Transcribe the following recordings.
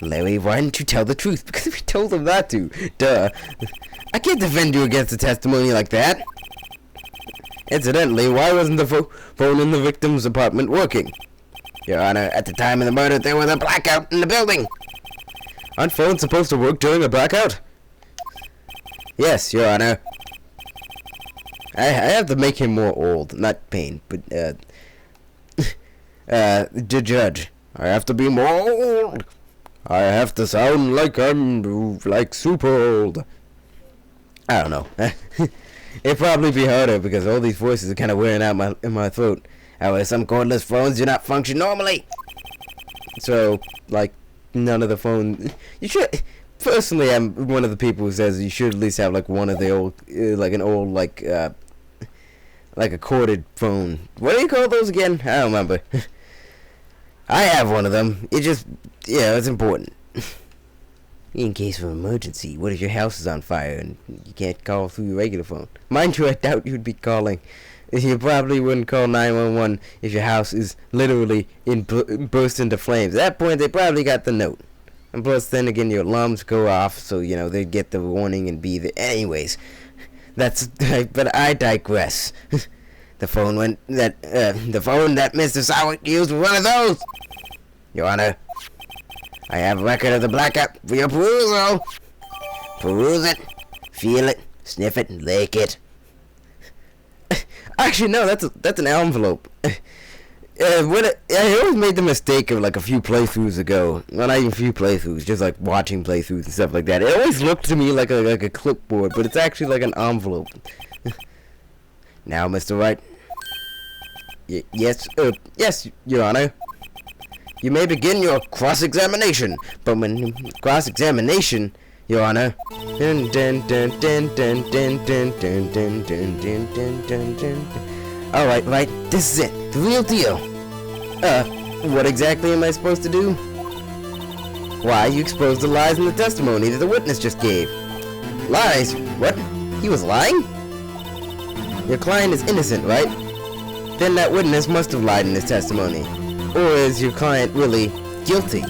Larry, why didn't you tell the truth? Because we told him not to. Duh. I can't defend you against a testimony like that. Incidentally, why wasn't the phone in the victim's apartment working? Your Honor, at the time of the murder, there was a blackout in the building. Aren't phones supposed to work during a blackout? Yes, Your Honor. I have to make him more old, not Payne, but, the judge. I have to be more old. I have to sound like I'm, like, super old. I don't know. It'd probably be harder because all these voices are kind of wearing out in my throat. However, some cordless phones do not function normally. So, like, none of the phones... You should... Personally, I'm one of the people who says you should at least have, like, one of the old... like, an old, like a corded phone. What do you call those again? I don't remember. I have one of them. It just... Yeah, it's important. In case of an emergency, what if your house is on fire and you can't call through your regular phone? Mind you, I doubt you'd be calling. You probably wouldn't call 911 if your house is literally burst into flames. At that point, they probably got the note. And plus, then again, your alarms go off, so, you know, they'd get the warning and be there. Anyways, but I digress. The phone that Mr. Sahwit used was one of those. Your Honor, I have a record of the blackout for your perusal. Peruse it, feel it, sniff it, lick it. Actually, no, that's an envelope. I always made the mistake of, like, a few playthroughs ago. Well, not even a few playthroughs, just, like, watching playthroughs and stuff like that. It always looked to me like a clipboard, but it's actually like an envelope. Now, Mr. Wright. Yes, Your Honor. You may begin your cross-examination, but when cross-examination, Your Honor. Alright, right, this is it, the real deal. What exactly am I supposed to do? Why, you exposed the lies in the testimony that the witness just gave. Lies? What? He was lying? Your client is innocent, right? Then that witness must have lied in his testimony. Or is your client really guilty?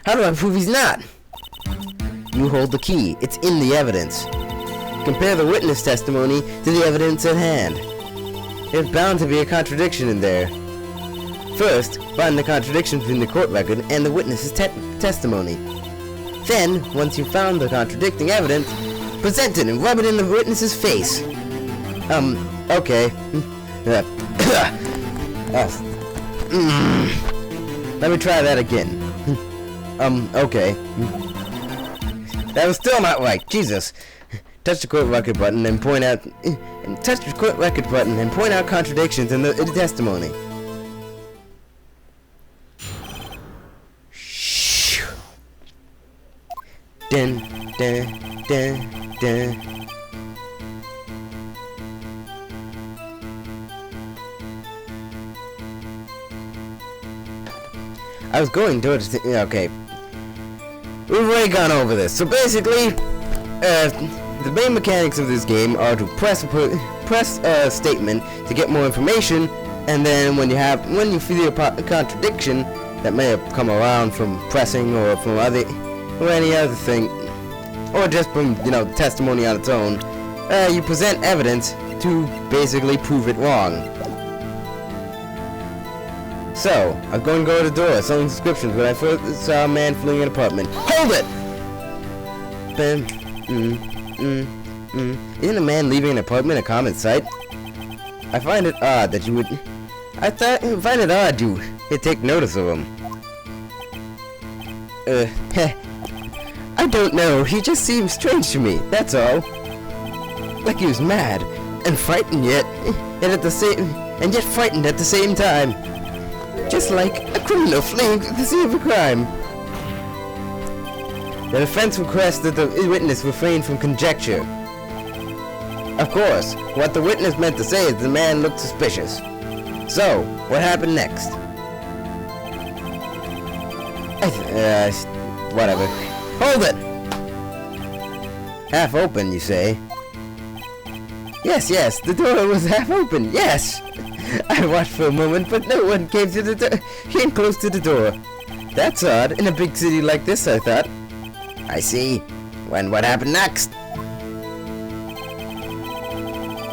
How do I prove he's not? You hold the key. It's in the evidence. Compare the witness testimony to the evidence at hand. There's bound to be a contradiction in there. First, find the contradiction between the court record and the witness's testimony. Then, once you've found the contradicting evidence, present it and rub it in the witness's face. Okay. Let me try that again. Okay. That was still not right. Jesus. Touch the court record button and point out contradictions in the testimony. Shh. Dun dun dun dun. I was going towards okay. We've already gone over this. So basically, the main mechanics of this game are to press a statement to get more information, and then when you feel a contradiction that may have come around from pressing or from any other thing, or just from testimony on its own, you present evidence to basically prove it wrong. So, I was going to go to the door, selling subscriptions, when I first saw a man fleeing an apartment. Hold it! Isn't a man leaving an apartment a common sight? I find it odd that you would... find it odd you'd take notice of him. I don't know, he just seems strange to me, that's all. Like he was mad, and frightened yet frightened at the same time. Just like a criminal fleeing the scene of a crime. The defense requests that the witness refrain from conjecture. Of course, what the witness meant to say is the man looked suspicious. So, what happened next? Whatever. Hold it! Half open, you say? Yes, the door was half open, yes! I watched for a moment, but no one came close to the door. That's odd, in a big city like this, I thought. I see. What happened next?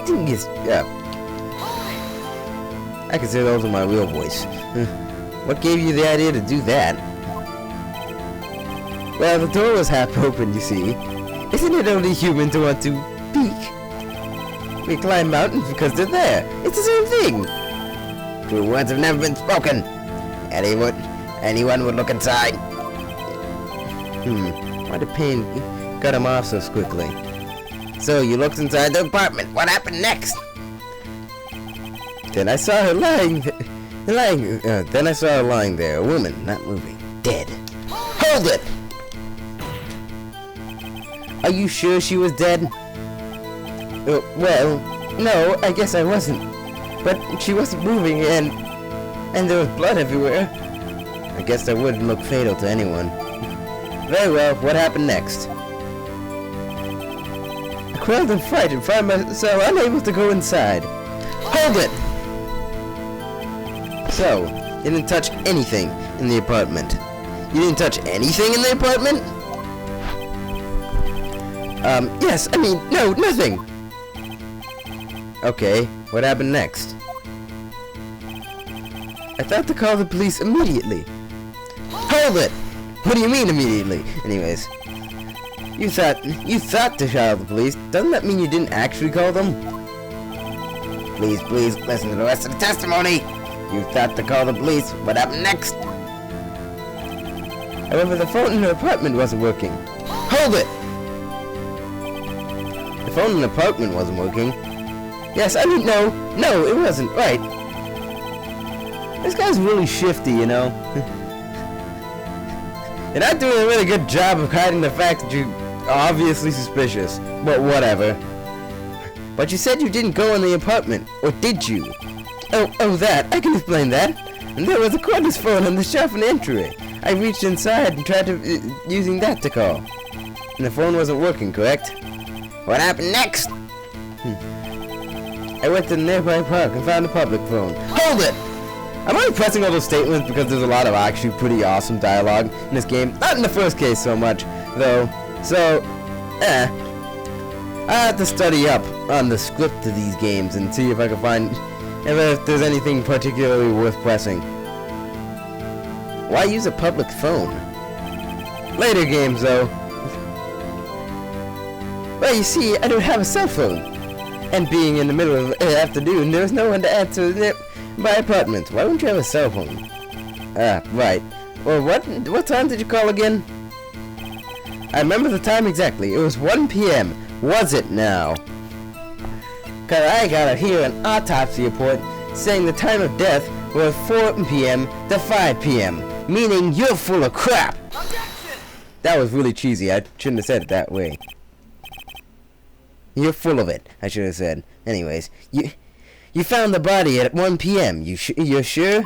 Thing is, I consider those my real voice. What gave you the idea to do that? Well, the door was half open, you see. Isn't it only human to want to peek? We climb mountains because they're there. It's the same thing. True words have never been spoken. Anyone would look inside. Why did pain cut him off so quickly? So you looked inside the apartment. What happened next? Then I saw her lying there, a woman, not moving, dead. Hold it! Are you sure she was dead? Well, no, I guess I wasn't. But she wasn't moving, and there was blood everywhere. I guess that wouldn't look fatal to anyone. Very well, what happened next? I quailed in fright and found myself unable to go inside. Hold it! So, you didn't touch anything in the apartment. You didn't touch anything in the apartment? Yes, I mean, no, nothing. Okay, what happened next? I thought to call the police immediately. Hold it! What do you mean immediately? Anyways, you thought to call the police. Doesn't that mean you didn't actually call them? Please, listen to the rest of the testimony. You thought to call the police. What happened next? However, the phone in her apartment wasn't working. Hold it! The phone in the apartment wasn't working. Yes, I mean, no, it wasn't. Right. This guy's really shifty, you know. You're not doing a really good job of hiding the fact that you're obviously suspicious. But whatever. But you said you didn't go in the apartment, or did you? Oh, that. I can explain that. And there was a cordless phone on the shelf in the entry. I reached inside and tried using that to call. And the phone wasn't working, correct? What happened next? I went to the nearby park and found a public phone. Hold it! I'm only pressing all those statements because there's a lot of actually pretty awesome dialogue in this game. Not in the first case so much, though. So, I have to study up on the script of these games and see if I can find if there's anything particularly worth pressing. Why use a public phone? Later games, though. Well, you see, I don't have a cell phone. And being in the middle of the afternoon, there's no one to answer my apartment. Why wouldn't you have a cell phone? Ah, right. Well, what time did you call again? I remember the time exactly. It was 1 p.m. Was it now? Cause I gotta hear an autopsy report saying the time of death was 4 p.m. to 5 p.m. Meaning you're full of crap. That was really cheesy. I shouldn't have said it that way. You're full of it, I should have said. Anyways, you found the body at 1 p.m. You're sure?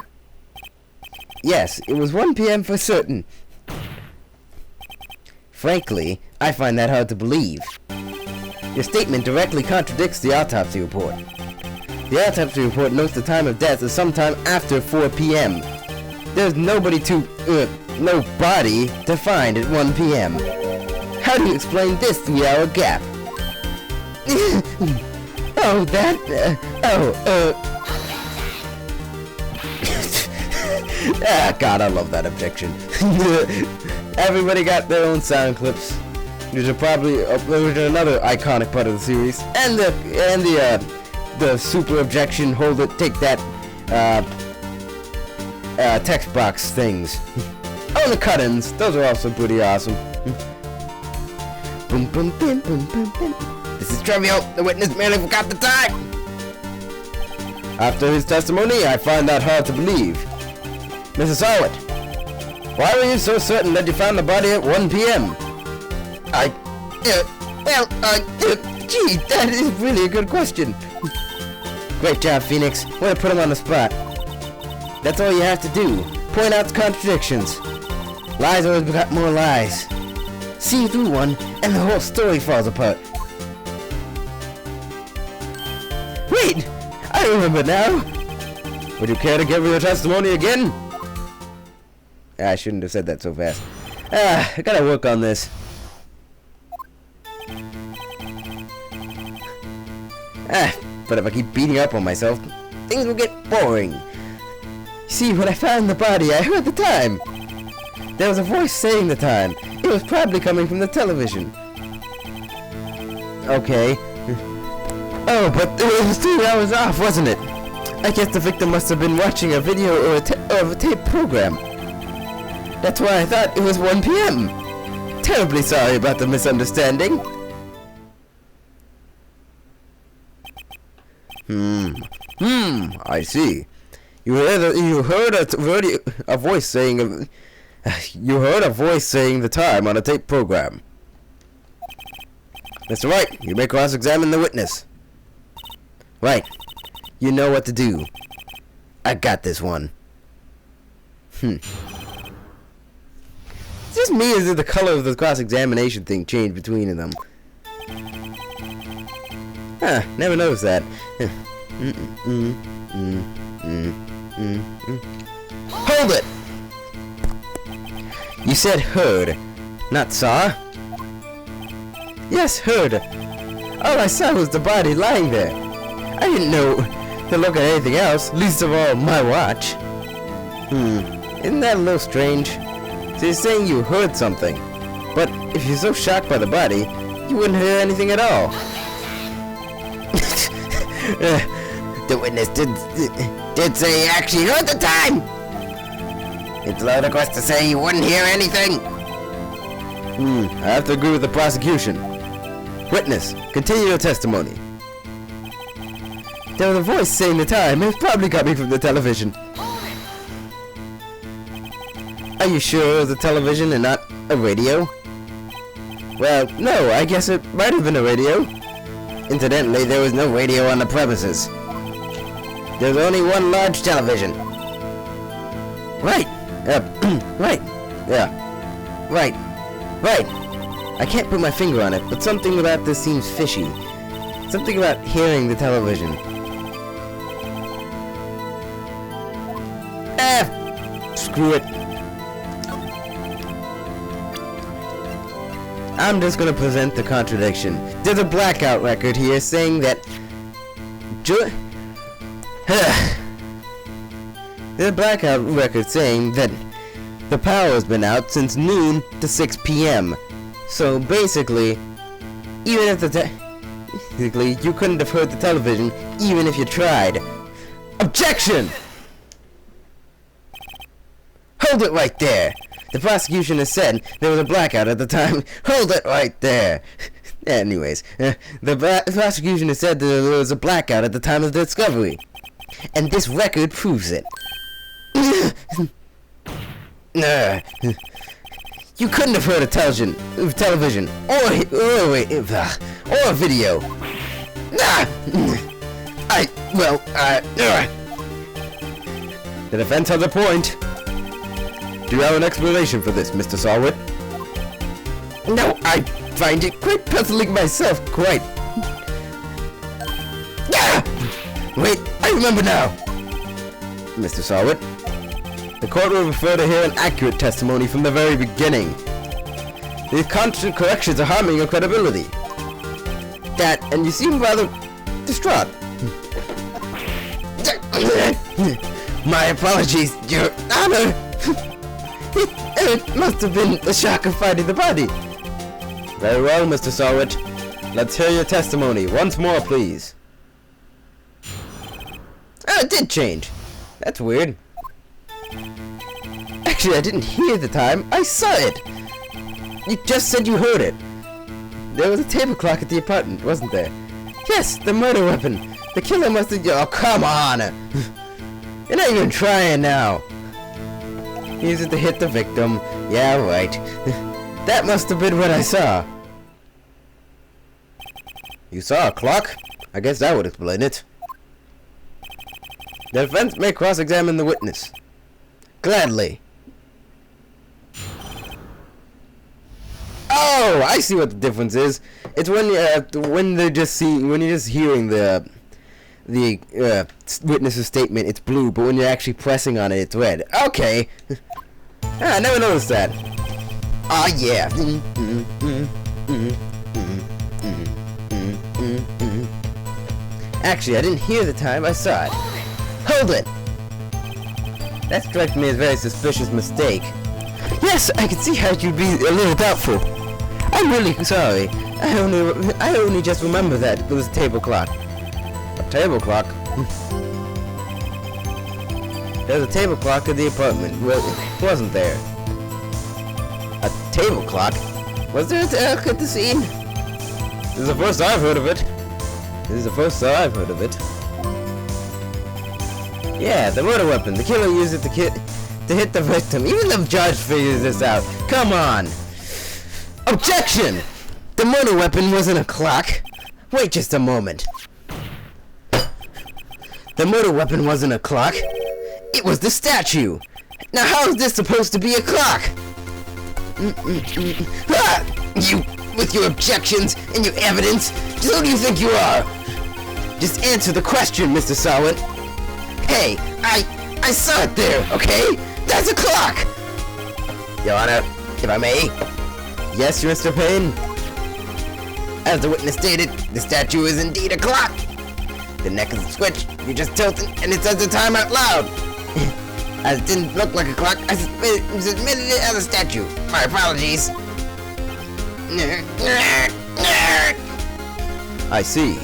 Yes, it was 1 p.m. for certain. Frankly, I find that hard to believe. Your statement directly contradicts the autopsy report. The autopsy report notes the time of death is sometime after 4 p.m. There's no body to find at 1 p.m. How do you explain this 3-hour gap? God, I love that objection. Everybody got their own sound clips. Which are probably another iconic part of the series, and the super objection, hold it, take that, text box things. Oh, the cut-ins, those are also pretty awesome. Boom, boom, boom, boom, boom, boom. This is trivial. The witness merely forgot the time. After his testimony, I find that hard to believe. Mrs. Sahwit, why were you so certain that you found the body at 1 p.m.? Gee, that is really a good question. Great job, Phoenix. Way to put him on the spot. That's all you have to do. Point out the contradictions. Lies always begot more lies. See through one, and the whole story falls apart. Wait! I remember now! Would you care to give me your testimony again? I shouldn't have said that so fast. I gotta work on this. But if I keep beating up on myself, things will get boring. See, when I found the body, I heard the time. There was a voice saying the time. It was probably coming from the television. Okay. Oh, but it was 3 hours off, wasn't it? I guess the victim must have been watching a video or a tape program. That's why I thought it was 1 p.m. Terribly sorry about the misunderstanding. I see. You heard a voice saying you heard a voice saying the time on a tape program. Mr. Wright, you may cross-examine the witness. Right. You know what to do. I got this one. Is this me, or did the color of the cross-examination thing change between them? Never noticed that. Hold it! You said heard, not saw? Yes, heard. All I saw was the body lying there. I didn't know to look at anything else, least of all my watch. Isn't that a little strange? So you're saying you heard something, but if you're so shocked by the body, you wouldn't hear anything at all. The witness did say he actually heard the time. It's ludicrous to say he wouldn't hear anything. I have to agree with the prosecution. Witness, continue your testimony. There was a voice saying the time. It's probably coming from the television. Are you sure it was a television and not a radio? Well, no, I guess it might have been a radio. Incidentally, there was no radio on the premises. There's only one large television. Right. Right. Yeah. Right. Right. I can't put my finger on it, but something about this seems fishy. Something about hearing the television. Screw it. I'm just gonna present the contradiction. There's a blackout record here saying that there's a blackout record saying that the power has been out since noon to 6 p.m. So basically, even if you couldn't have heard the television, even if you tried. Objection! Hold it right there. The prosecution has said there was a blackout at the time. Hold it right there. Anyways, the prosecution has said that there was a blackout at the time of the discovery. And this record proves it. You couldn't have heard a television or a video. The defense has a point. Do you have an explanation for this, Mr. Sahwit? No, I find it quite puzzling myself, quite. Wait, I remember now. Mr. Sahwit, the court will prefer to hear an accurate testimony from the very beginning. These constant corrections are harming your credibility. And you seem rather distraught. My apologies, Your Honor. It must have been the shock of finding the body. Very well, Mr. Sahwit. Let's hear your testimony once more, please. Oh, it did change. That's weird. Actually, I didn't hear the time. I saw it. You just said you heard it. There was a table clock at the apartment, wasn't there? Yes, the murder weapon. The killer must have... Oh, come on. You're not even trying now. Use it to hit the victim. Yeah, right. That must have been what I saw. You saw a clock? I guess that would explain it. The defense may cross-examine the witness. Gladly. Oh, I see what the difference is. It's when you're just hearing the the witness's statement, it's blue, but when you're actually pressing on it, it's red. Okay. I never noticed that. Oh yeah. Actually, I didn't hear the time, I saw it. Hold it! That struck me as a very suspicious mistake. Yes, I can see how you'd be a little doubtful. I'm really sorry. I only just remember that it was a table clock. A table clock? There was a table clock in the apartment. Well, it wasn't there. A table clock? Was there a clock at the scene? This is the first I've heard of it. Yeah, the murder weapon. The killer used it to hit the victim. Even the judge figures this out. Come on. Objection! The murder weapon wasn't a clock. Wait just a moment. The murder weapon wasn't a clock. It was the statue. Now how is this supposed to be a clock? Ah! You, with your objections and your evidence, who do you think you are? Just answer the question, Mr. Sahwit. Hey, I saw it there, okay? That's a clock! Your Honor, if I may. Yes, Mr. Payne? As the witness stated, the statue is indeed a clock. The neck is a switch, you just tilt it and it says the time out loud. As it didn't look like a clock, I submitted it as a statue. My apologies. I see.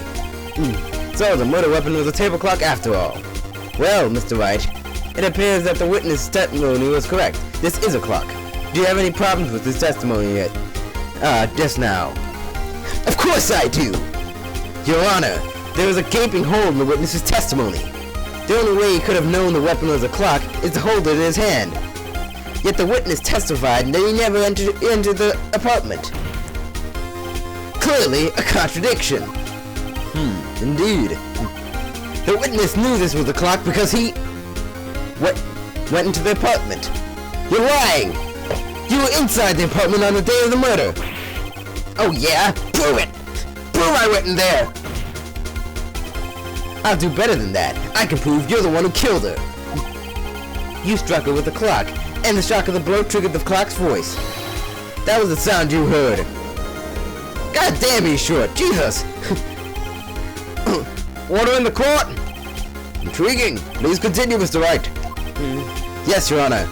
So the murder weapon was a table clock after all. Well, Mr. Wright, it appears that the witness' testimony was correct. This is a clock. Do you have any problems with this testimony yet? Just now. Of course I do! Your Honor, there was a gaping hole in the witness's testimony. The only way he could have known the weapon was a clock is to hold it in his hand. Yet the witness testified that he never entered the apartment. Clearly a contradiction. Indeed. The witness knew this was a clock because he went into the apartment. You're lying! You were inside the apartment on the day of the murder! Oh yeah? Prove it! Prove I went in there! I'll do better than that. I can prove you're the one who killed her. You struck her with the clock, and the shock of the blow triggered the clock's voice. That was the sound you heard. God damn, he's short. Jesus! Order in the court! Intriguing. Please continue, Mr. Wright. Yes, Your Honor.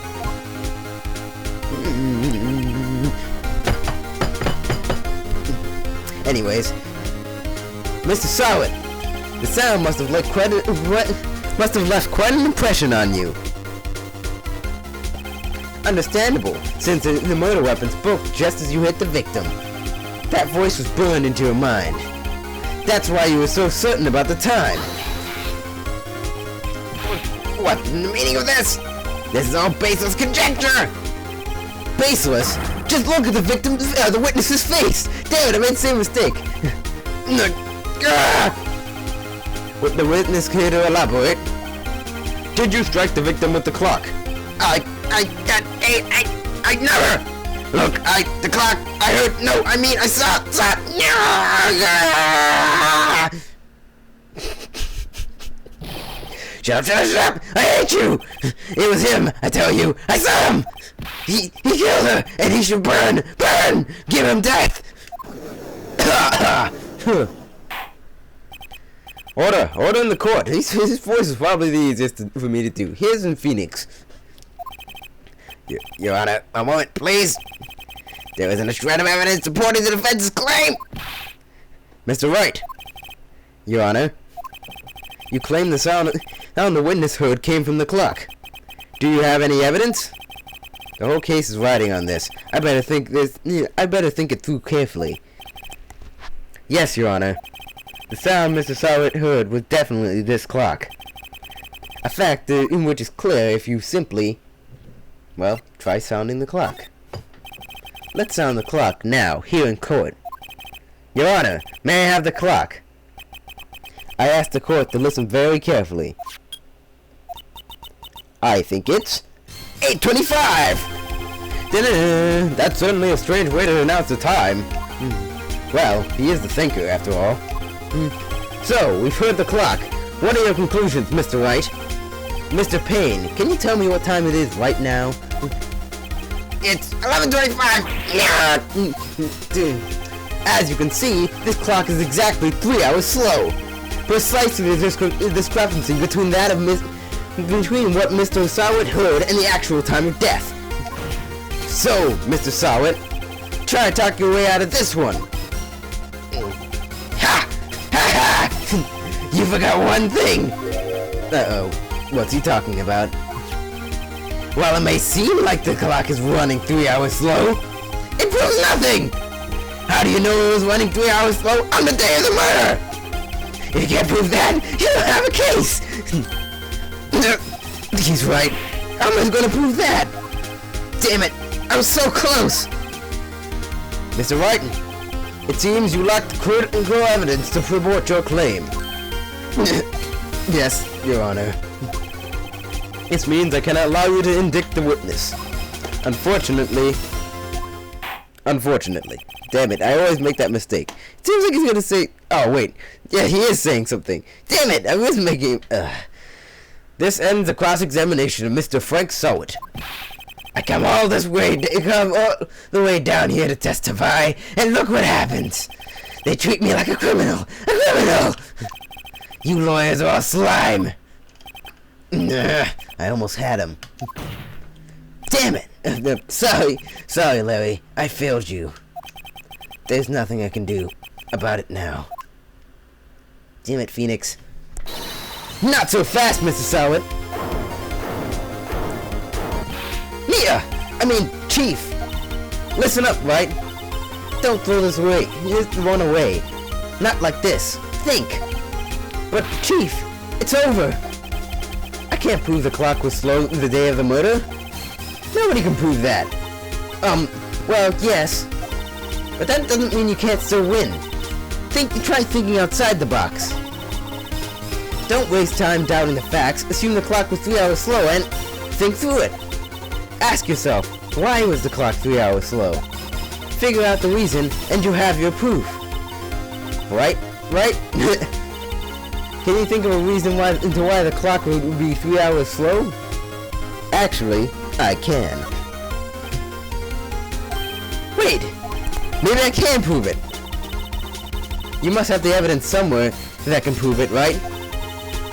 Anyways, Mr. Sahwit, the sound must have left quite an impression on you. Understandable, since the murder weapon spoke just as you hit the victim. That voice was burned into your mind. That's why you were so certain about the time. What's the meaning of this? This is all baseless conjecture! Baseless? Just look at the witness's face! Damn it, I made the same mistake! Would the witness care to elaborate? Did you strike the victim with the clock? I never! Look, the clock, I heard, no, I mean, I saw Shut up! I hate you! It was him, I tell you! I saw him! He killed her, and he should burn! Burn! Give him death! Order in the court. His voice is probably the easiest for me to do. Here's in Phoenix. Your Honor, a moment, please. There isn't a shred of evidence supporting the defense's claim. Mr. Wright. Your Honor. You claim the sound the witness heard came from the clock. Do you have any evidence? The whole case is riding on this. I better think it through carefully. Yes, Your Honor. The sound Mr. Sahwit heard was definitely this clock. A fact in which is clear if you simply, well, try sounding the clock. Let's sound the clock now, here in court. Your Honor, may I have the clock? I asked the court to listen very carefully. I think it's 8:25! Da-da-da. That's certainly a strange way to announce the time. Well, he is the thinker, after all. So, we've heard the clock. What are your conclusions, Mr. Wright? Mr. Payne, can you tell me what time it is right now? It's 11:25! As you can see, this clock is exactly 3 hours slow. Precisely the discrepancy between that of between what Mr. Sahwit heard and the actual time of death. So, Mr. Sahwit, try to talk your way out of this one. Ha! Ha ha! You forgot one thing! Uh-oh. What's he talking about? While it may seem like the clock is running 3 hours slow, it proves nothing! How do you know it was running 3 hours slow on the day of the murder? If you can't prove that, you don't have a case! He's right. How am I gonna prove that? Damn it, I was so close! Mr. Wright, it seems you lack critical evidence to support your claim. Yes, Your Honor. This means I cannot allow you to indict the witness. Unfortunately. Damn it, I always make that mistake. It seems like he's gonna say... Oh, wait. Yeah, he is saying something. Damn it, I was making... This ends the cross-examination of Mr. Frank Sahwit. I come all the way down here to testify, and look what happens. They treat me like a criminal. A criminal! You lawyers are all slime. I almost had him. Damn it! Sorry, Larry. I failed you. There's nothing I can do about it now. Damn it, Phoenix. Not so fast, Mr. Sahwit. Chief. Listen up, Wright. Don't throw this away. Just run away. Not like this. Think. But, Chief, it's over. I can't prove the clock was slow the day of the murder. Nobody can prove that. Well, yes. But that doesn't mean you can't still win. Try thinking outside the box. Don't waste time doubting the facts. Assume the clock was 3 hours slow and think through it. Ask yourself, why was the clock 3 hours slow? Figure out the reason and you have your proof. Right? Can you think of a reason why the clock would be 3 hours slow? Actually, I can. Wait! Maybe I can prove it! You must have the evidence somewhere that can prove it, right?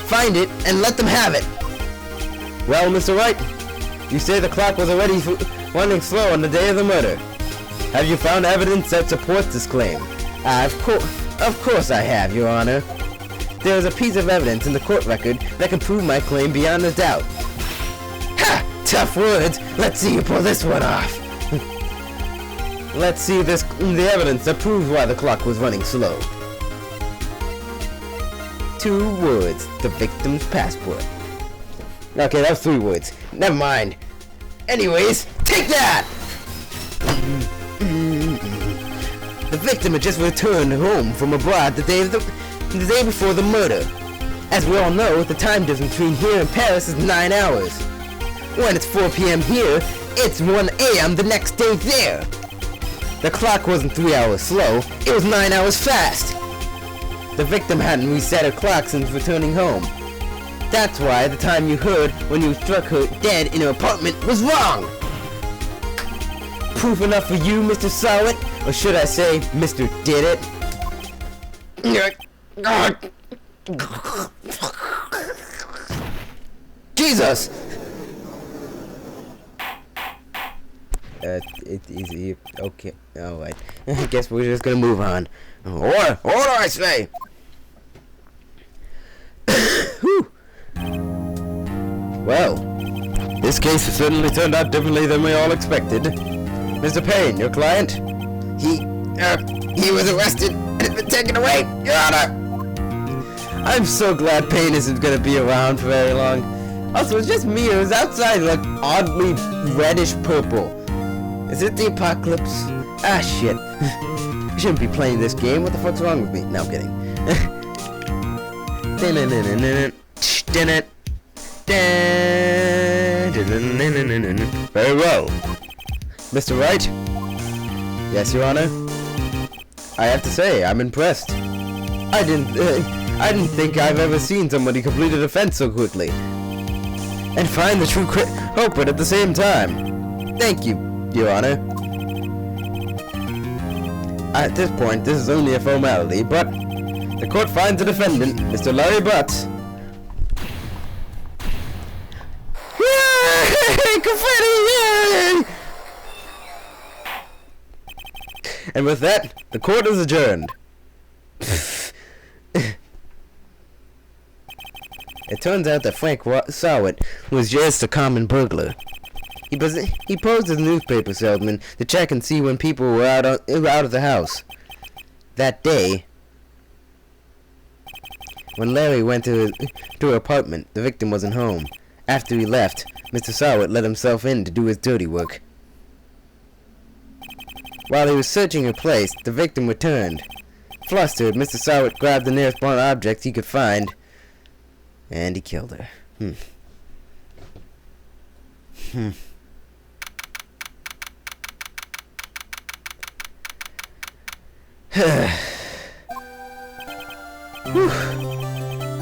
Find it and let them have it! Well, Mr. Wright, you say the clock was already running slow on the day of the murder. Have you found evidence that supports this claim? Of course I have, Your Honor. There is a piece of evidence in the court record that can prove my claim beyond a doubt. Ha! Tough words! Let's see you pull this one off! Let's see the evidence that proves why the clock was running slow. 2 words. The victim's passport. Okay, that was 3 words. Never mind. Anyways, take that! The victim had just returned home from abroad the day before the murder. As we all know, the time difference between here and Paris is 9 hours. When it's 4 p.m. here, it's 1 a.m. the next day there. The clock wasn't 3 hours slow, it was 9 hours fast. The victim hadn't reset her clock since returning home. That's why the time you heard when you struck her dead in her apartment was wrong! Proof enough for you, Mr. Sahwit? Or should I say, Mr. Did It? Jesus! It's easy. Okay, alright. I guess we're just gonna move on. Order, I say! Whew. Well, this case has certainly turned out differently than we all expected. Mr. Payne, your client? He was arrested and has been taken away, Your Honor! I'm so glad Payne isn't gonna be around for very long. Also, it's just me, it was outside, like, oddly reddish purple. Is it the apocalypse? Ah, shit. I shouldn't be playing this game, what the fuck's wrong with me? No, I'm kidding. Very well. Mr. Wright? Yes, Your Honor? I have to say, I'm impressed. I I didn't think I've ever seen somebody complete a defense so quickly. And find the true culprit at the same time. Thank you, Your Honor. At this point, this is only a formality, but the court finds the defendant, Mr. Larry Butts. Yay! Confetti! Yay! And with that, the court is adjourned. It turns out that Frank Sahwit was just a common burglar. He posed as a newspaper salesman to check and see when people were out of the house. That day, when Larry went to her apartment, the victim wasn't home. After he left, Mr. Sahwit let himself in to do his dirty work. While he was searching her place, the victim returned. Flustered, Mr. Sahwit grabbed the nearest blunt object he could find, and he killed her.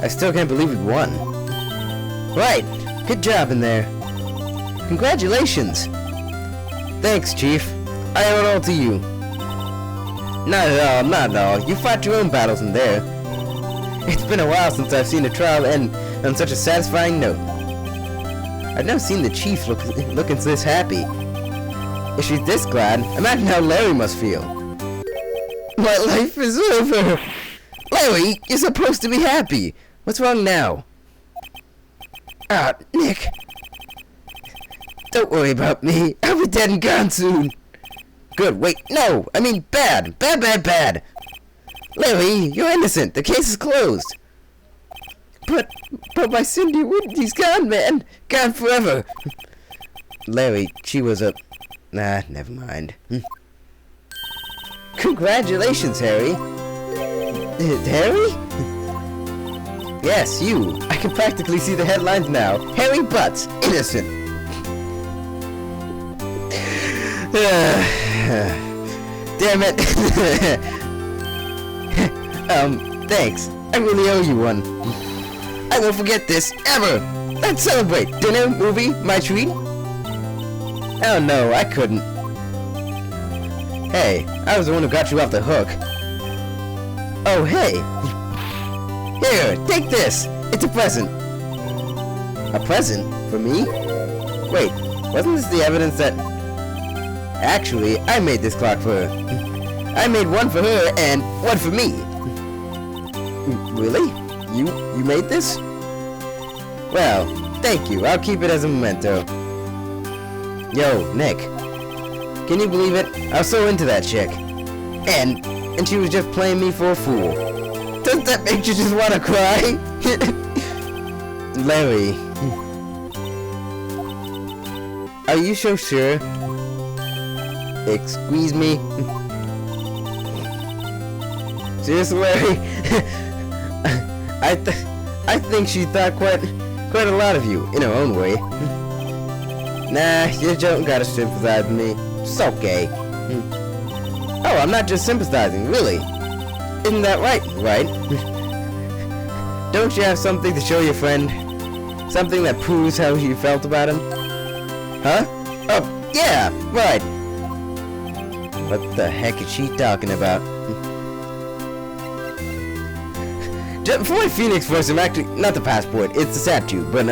I still can't believe we won. Right, good job in there. Congratulations. Thanks, Chief. I owe it all to you. Not at all, not at all. You fought your own battles in there. It's been a while since I've seen a trial end on such a satisfying note. I've never seen the Chief looking this happy. If she's this glad, imagine how Larry must feel. My life is over! Larry, you're supposed to be happy! What's wrong now? Ah, Nick. Don't worry about me. I'll be dead and gone soon. Good, wait, no! I mean bad! Bad, bad, bad! Larry, you're innocent. The case is closed. But my Cindy Whitney's gone, man. Gone forever. Larry, she was a... Nah, never mind. Congratulations, Harry. Harry? Yes, you. I can practically see the headlines now. Harry Butts, innocent. Damn it. Thanks. I really owe you one. I won't forget this, ever! Let's celebrate! Dinner, movie, my treat? Oh no, I couldn't. Hey, I was the one who got you off the hook. Oh hey! Here, take this! It's a present! A present? For me? Wait, wasn't this the evidence that... Actually, I made this clock for her. I made one for her and one for me. Really? You made this? Well, thank you. I'll keep it as a memento. Yo, Nick. Can you believe it? I was so into that chick. And she was just playing me for a fool. Doesn't that make you just want to cry? Larry. Are you so sure? Excuse me? Seriously, Larry? I think she thought quite a lot of you, in her own way. Nah, you don't gotta sympathize with me. It's okay. Oh, I'm not just sympathizing, really. Isn't that right, Wright? Don't you have something to show your friend? Something that proves how you felt about him? Huh? Oh, yeah, right. What the heck is she talking about? For my Phoenix voice, I'm actually... Not the passport, it's the statue, but,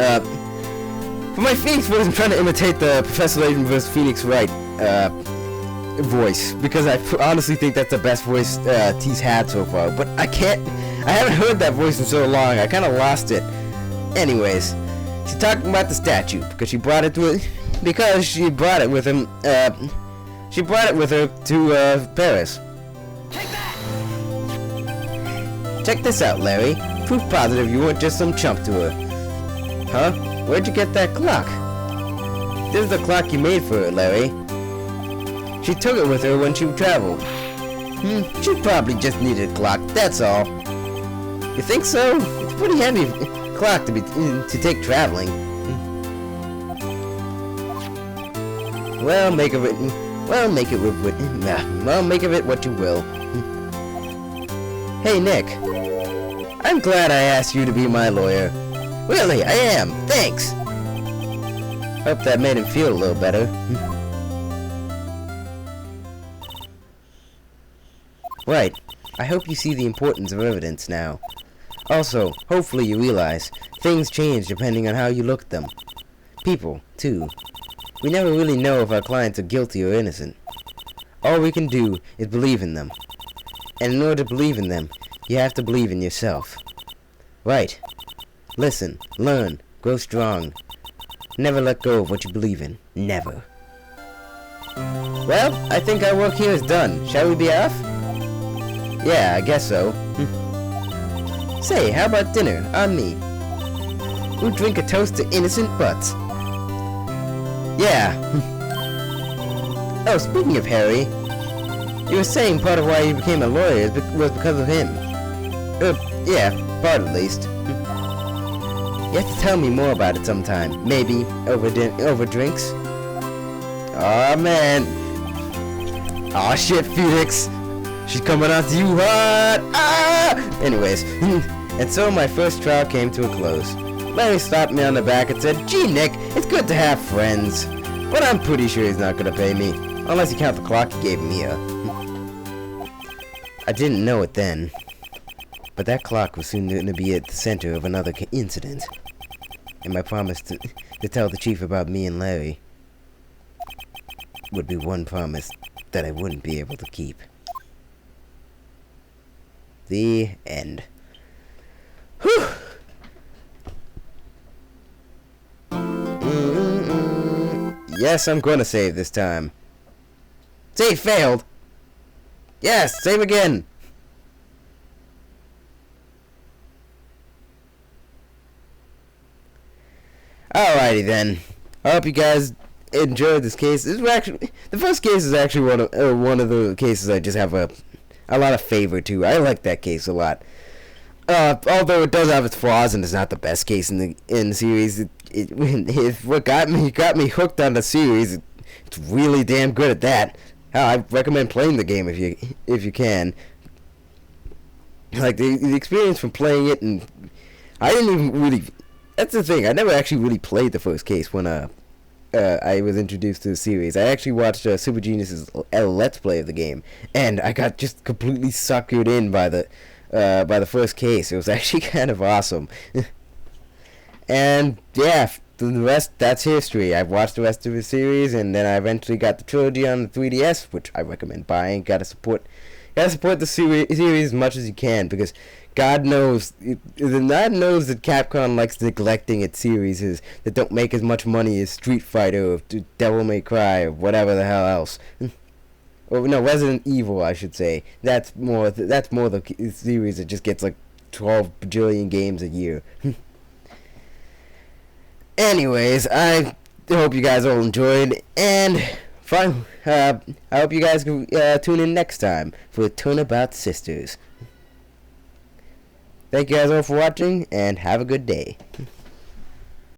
for my Phoenix voice, I'm trying to imitate the Professor Layton vs. Phoenix Wright, voice, because I honestly think that's the best voice, T's had so far, but I haven't heard that voice in so long, I kinda lost it. Anyways, she's talking about the statue, because she brought it with him, she brought it with her to, Paris. Check this out, Larry. Proof positive you weren't just some chump to her. Huh? Where'd you get that clock? This is the clock you made for her, Larry. She took it with her when she traveled. She probably just needed a clock, that's all. You think so? It's a pretty heavy clock to take traveling. Well, make of it what you will. Hey, Nick. I'm glad I asked you to be my lawyer. Really, I am. Thanks. Hope that made him feel a little better. Right. I hope you see the importance of evidence now. Also, hopefully you realize things change depending on how you look at them. People, too. We never really know if our clients are guilty or innocent. All we can do is believe in them. And in order to believe in them, you have to believe in yourself. Right. Listen, learn, grow strong. Never let go of what you believe in. Never. Well, I think our work here is done. Shall we be off? Yeah, I guess so. Say, how about dinner? On me. We'll drink a toast to innocent butts. Yeah. Oh, speaking of Harry, you were saying part of why you became a lawyer was because of him. Yeah, part at least. You have to tell me more about it sometime. Maybe over drinks. Aw, man. Aw, shit, Felix. She's coming after you hard. Ah! Anyways, and so my first trial came to a close. Larry slapped me on the back and said, "Gee, Nick, it's good to have friends. But I'm pretty sure he's not gonna pay me. Unless you count the clock he gave Mia." I didn't know it then. But that clock was soon going to be at the center of another incident. And my promise to tell the chief about me and Larry would be one promise that I wouldn't be able to keep. The end. Whew! Yes, I'm gonna save this time. Save failed! Yes, save again! Alrighty then. I hope you guys enjoyed this case. This was actually the first case is actually one of the cases I just have a lot of favor to. I like that case a lot. Although it does have its flaws and it's not the best case in the series. What got me hooked on the series. It's really damn good at that. I recommend playing the game if you can. Like the experience from playing it, and I didn't even really. That's the thing. I never actually really played the first case when I was introduced to the series. I actually watched Super Genius's Let's Play of the game, and I got just completely suckered in by the first case. It was actually kind of awesome. And yeah, the rest, that's history. I've watched the rest of the series, and then I eventually got the trilogy on the 3DS, which I recommend buying. Gotta support the series as much as you can, because God knows that Capcom likes neglecting its series that don't make as much money as Street Fighter or Devil May Cry or whatever the hell else. Or no, Resident Evil, I should say. That's more the series that just gets like 12 bajillion games a year. Anyways, I hope you guys all enjoyed, and fine. I hope you guys can tune in next time for a Turnabout Sisters. Thank you guys all for watching, and have a good day.